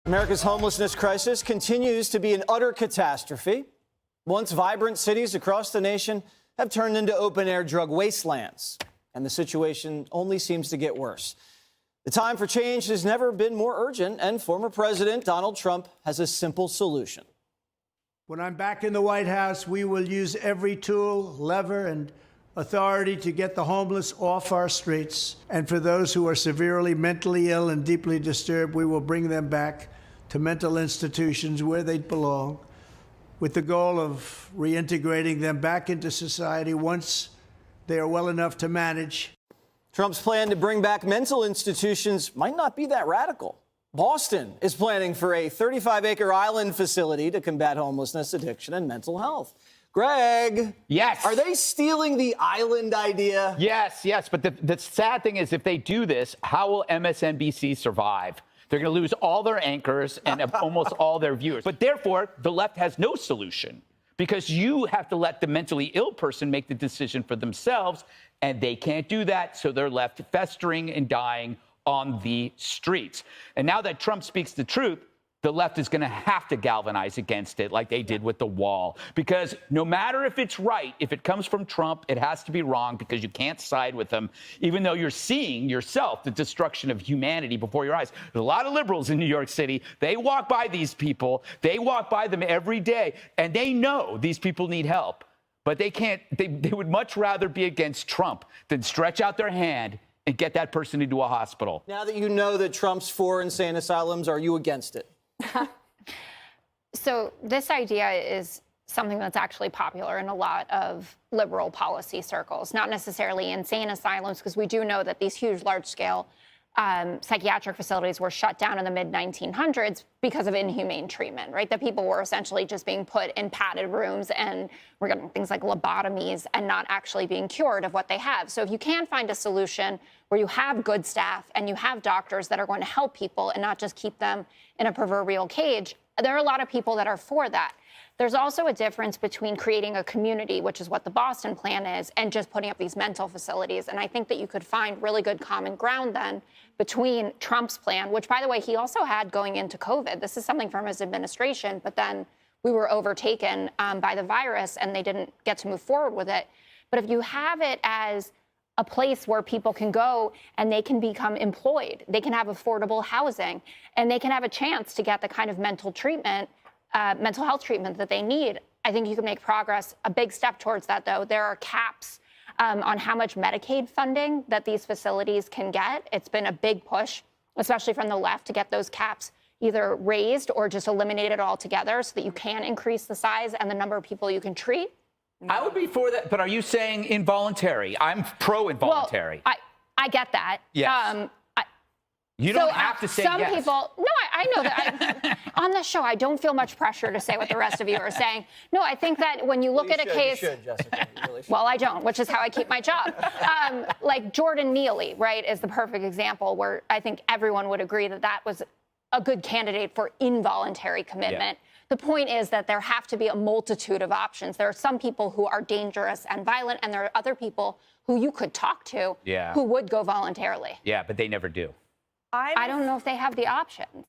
America's homelessness crisis continues to be an utter catastrophe. Once vibrant cities across the nation have turned into open-air drug wastelands, and the situation only seems to get worse. The time for change has never been more urgent, and former President Donald Trump has a simple solution. When I'm back in the White House, we will use every tool, lever, and authority to get the homeless off our streets. And for those who are severely mentally ill and deeply disturbed, we will bring them back to mental institutions where they belong, with the goal of reintegrating them back into society once they are well enough to manage. Trump's plan to bring back mental institutions might not be that radical. Boston is planning for a 35-acre island facility to combat homelessness, addiction, and mental health. Greg. Yes. Are they stealing the island idea? Yes. But the sad thing is, if they do this, how will MSNBC survive? They're going to lose all their anchors and almost all their viewers. But therefore, the left has no solution, because you have to let the mentally ill person make the decision for themselves, and they can't do that. So they're left festering and dying on the streets. And now that Trump speaks the truth, the left is going to have to galvanize against it like they did with the wall, because no matter if it's right, if it comes from Trump, it has to be wrong, because you can't side with them, even though you're seeing yourself the destruction of humanity before your eyes. There's a lot of liberals in New York City. They walk by these people. They walk by them every day, and they know these people need help. But they can't. They would much rather be against Trump than stretch out their hand and get that person into a hospital. Now that you know that Trump's for insane asylums, are you against it? So this idea is something that's actually popular in a lot of liberal policy circles, not necessarily insane asylums, because we do know that these huge, large-scale psychiatric facilities were shut down in the mid-1900s because of inhumane treatment, right? That people were essentially just being put in padded rooms and we're getting things like lobotomies and not actually being cured of what they have. So if you can find a solution where you have good staff and you have doctors that are going to help people and not just keep them in a proverbial cage, there are a lot of people that are for that. There's also a difference between creating a community, which is what the Boston plan is, and just putting up these mental facilities. And I think that you could find really good common ground then between Trump's plan, which, by the way, he also had going into COVID. This is something from his administration, but then we were overtaken by the virus and they didn't get to move forward with it. But if you have it as a place where people can go and they can become employed, they can have affordable housing, and they can have a chance to get the kind of mental health treatment that they need, I think you can make progress. A big step towards that, though, there are caps on how much Medicaid funding that these facilities can get. It's been a big push, especially from the left, to get those caps either raised or just eliminated altogether so that you can increase the size and the number of people you can treat. I would be for that, but are you saying involuntary? I'm pro-involuntary. Well, I get that. Yes. You don't have to say some yes. People, no, I know that. On the show, I don't feel much pressure to say what the rest of you are saying. No, I think that when you look at a case... You should, Jessica. You really should. Well, I don't, which is how I keep my job. Like Jordan Neely, right, is the perfect example where I think everyone would agree that that was a good candidate for involuntary commitment. Yeah. The point is that there have to be a multitude of options. There are some people who are dangerous and violent, and there are other people who you could talk to who would go voluntarily. Yeah, but they never do. I don't know if they have the option.